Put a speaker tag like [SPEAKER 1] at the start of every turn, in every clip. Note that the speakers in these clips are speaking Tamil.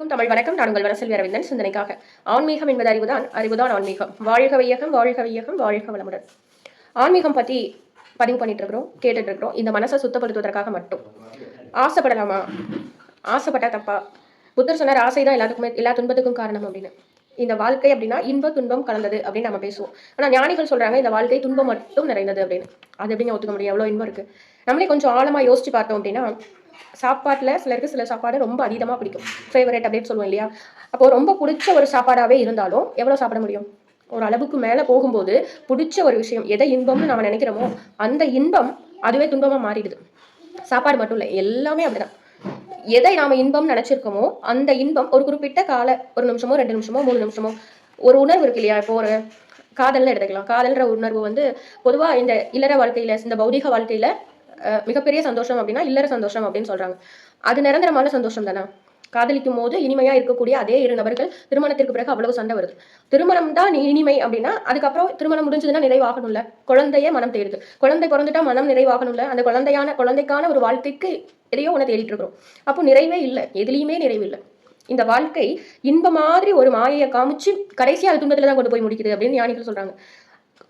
[SPEAKER 1] தமிழ் வணக்கம். நான் உங்கள் வரசெல்வி அரவிந்தன். சிந்தனைக்காக ஆன்மீகம் என்பது அறிவுதான், அறிவுதான் ஆன்மீகம். வாழ்க வையகம், வாழ்க வையகம், வாழ்க வளமுடன். ஆன்மீகம் பத்தி பதிவு பண்ணிட்டு இருக்கிறோம், கேட்டுட்டு இருக்கிறோம். இந்த மனசை சுத்தப்படுத்துவதற்காக மட்டும். ஆசைப்படலாமா? ஆசைப்பட்டா தப்பா? புத்தர் சொன்னார், ஆசைதான் எல்லாத்துக்குமே, எல்லா துன்பத்துக்கும் காரணம் அப்படின்னு. இந்த வாழ்க்கை அப்படின்னா இன்ப துன்பம் கலந்தது அப்படின்னு நம்ம பேசுவோம். ஆனா ஞானிகள் சொல்றாங்க இந்த வாழ்க்கை துன்பம் மட்டும் நிறைந்தது அப்படின்னு. அது எப்படிங்க ஒத்துக்க முடியும்? எவ்வளவு இன்பம் இருக்கு. நம்மளே கொஞ்சம் ஆழமா யோசிச்சு பார்த்தோம் அப்படின்னா, சாப்பாட்டில் சிலருக்கு சில சாப்பாடு ரொம்ப அதிகமாக பிடிக்கும், ஃபேவரேட் அப்படின்னு சொல்லுவோம் இல்லையா? அப்போது ரொம்ப பிடிச்ச ஒரு சாப்பாடாகவே இருந்தாலும் எவ்வளோ சாப்பிட முடியும்? ஒரு அளவுக்கு மேலே போகும்போது பிடிச்ச ஒரு விஷயம் எதை இன்பம்னு நம்ம நினைக்கிறோமோ அந்த இன்பம் அதுவே துன்பமாக மாறிடுது. சாப்பாடு மட்டும் இல்லை, எல்லாமே அப்படிதான். எதை நாம இன்பம் நினைச்சிருக்கோமோ அந்த இன்பம் ஒரு குறிப்பிட்ட கால, ஒரு நிமிஷமோ 2 நிமிஷமோ 3 நிமிஷமோ ஒரு உணர்வு இருக்கு இல்லையா? இப்போ ஒரு காதல்னு எடுத்துக்கலாம். காதல்ன்ற உணர்வு வந்து பொதுவாக இந்த இல்லற வாழ்க்கையில, இந்த பௌதிக வாழ்க்கையில மிகப்பெரிய சந்தோஷம் அப்படின்னா இல்லற சந்தோஷம் அப்படின்னு சொல்றாங்க. அது நிரந்தரமான சந்தோஷம் தானே. காதலிக்கும் போது இனிமையா இருக்கக்கூடிய அதே 2 நபர்கள் திருமணத்திற்கு பிறகு அவ்வளவு சண்டை வருது. திருமணம் தான் இனிமை அப்படின்னா அதுக்கப்புறம் திருமணம் முடிஞ்சதுன்னா நிறைவாகணும்ல. குழந்தையே மனம் தேடுது. குழந்தை பிறந்துட்டா மனம் நிறைவாகணும்ல. அந்த குழந்தைக்கான ஒரு வாழ்க்கைக்கு எதையோ ஒன்று தேடிட்டு இருக்கிறோம். அப்போ நிறைவே இல்லை, எதுலையுமே நிறைவு இல்லை. இந்த வாழ்க்கை இன்ப மாதிரி ஒரு மாயையை காமிச்சு கடைசியா அது துன்பத்துல தான் கொண்டு போய் முடிக்குது அப்படின்னு ஞானிகள் சொல்றாங்க.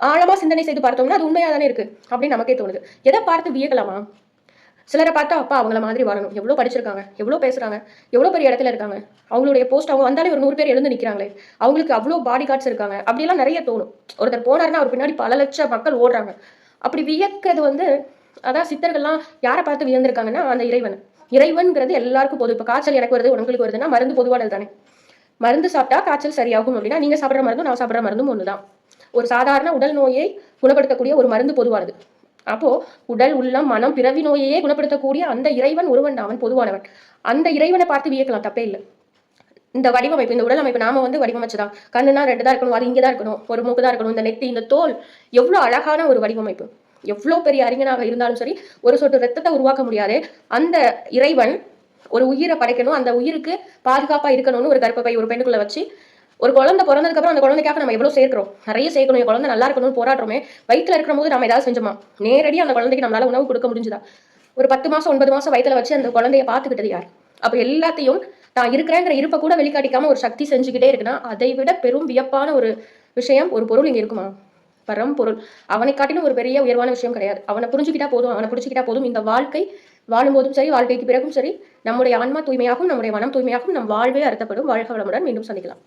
[SPEAKER 1] ஆழமா சிந்தனை செய்து பார்த்தோம்னா அது உண்மையா தானே இருக்கு அப்படின்னு நமக்கே தோணுது. எதை பார்த்து வியக்கலாமா? சிலரை பார்த்தா அப்பா அவங்கள மாதிரி வாழணும், எவ்வளோ படிச்சிருக்காங்க, எவ்வளோ பேசுறாங்க, எவ்வளோ பெரிய இடத்துல இருக்காங்க, அவங்களுடைய போஸ்ட் அவங்க வந்தாலே ஒரு 100 பேர் எழுந்து நிற்கிறாங்களே, அவங்களுக்கு அவ்வளோ பாடி கார்ட்ஸ் இருக்காங்க, அப்படியெல்லாம் நிறைய தோணும். ஒருத்தர் போனாருன்னா அவர் பின்னாடி பல லட்சம் மக்கள் ஓடுறாங்க. அப்படி வியக்கிறது வந்து, அதான் சித்தர்கள்லாம் யாரை பார்த்து வியந்திருக்காங்கன்னா அந்த இறைவன்கிறது எல்லாருக்கும் பொது. இப்போ காய்ச்சல் எனக்கு வருது, உங்களுக்கு வருதுன்னா மருந்து பொதுவானது தானே. மருந்து சாப்பிட்டா காய்ச்சல் சரியாகும் அப்படின்னா நீங்க சாப்பிட்ற மருந்தும் நான் சாப்பிட்ற மருந்தும் ஒண்ணுதான். ஒரு சாதாரண உடல் நோயை குணப்படுத்தக்கூடிய ஒரு மருந்து பொதுவானது. அப்போ உடல், உள்ளம், மனம், பிறவி நோயையே குணப்படுத்தக்கூடிய அந்த இறைவன் ஒருவன், அவன் பொதுவானவன். அந்த இறைவனை பார்த்து வியக்கலாம், தப்பே இல்லை. இந்த வடிவமைப்பு, இந்த உடல் அமைப்பு நாம வந்து வடிவமைச்சுதான். கண்ணுனா 2 தான் இருக்கணும், அது இங்கதான் இருக்கணும், ஒரு மூக்கு தான் இருக்கணும், இந்த நெத்தி, இந்த தோல், எவ்வளவு அழகான ஒரு வடிவமைப்பு. எவ்வளவு பெரிய அறிஞனாக இருந்தாலும் சரி ஒரு சொட்டு ரத்தத்தை உருவாக்க முடியாது அந்த இறைவன் ஒரு உயிரை படைக்கணும், அந்த உயிருக்கு பாதுகாப்பா இருக்கணும்னு ஒரு கர்ப்பப்பை ஒரு பெண்ணுக்குள்ள வச்சு ஒரு குழந்தை பிறந்ததுக்கு அப்புறம் அந்த குழந்தைக்காக நம்ம எவ்வளவு சேர்க்கிறோம், நிறைய சேர்க்கணும், என் குழந்தை நல்லா இருக்கணும்னு போராடுறோமே. வயிற்றுல இருக்கிற போது நம்ம ஏதாவது செஞ்சோமா? நேரடியாக அந்த குழந்தைக்கு நம்மளால உணவு கொடுக்க முடிஞ்சுதா? ஒரு 10 மாசம் 9 மாசம் வயிற்றுல வச்சு அந்த குழந்தைய பார்த்துக்கிட்டது யார்? அப்ப எல்லாத்தையும் தான் இருக்கிறேங்கிற இருப்பை கூட வெளிக்காட்டிக்காம ஒரு சக்தி செஞ்சுக்கிட்டே இருக்குன்னா அதை விட பெரும் வியப்பான ஒரு விஷயம் ஒரு பொருள் இங்க இருக்குமா? பரம்பொருள். அவனை காட்டிலும் ஒரு பெரிய உயர்வான விஷயம் கிடையாது. அவனை புரிஞ்சுக்கிட்டா போதும், அவனை புரிஞ்சுக்கிட்டா போதும். இந்த வாழ்க்கை வாழும்போதும் சரி, வாழ்க்கைக்கு பிறகும் சரி, நம்முடைய ஆன்மா தூய்மையாகும், நம்முடைய மனம் தூய்மையாகும், நம் வாழ்வே அர்த்தப்படும். வாழ்க வளமுடன். மீண்டும் சந்திக்கலாம்.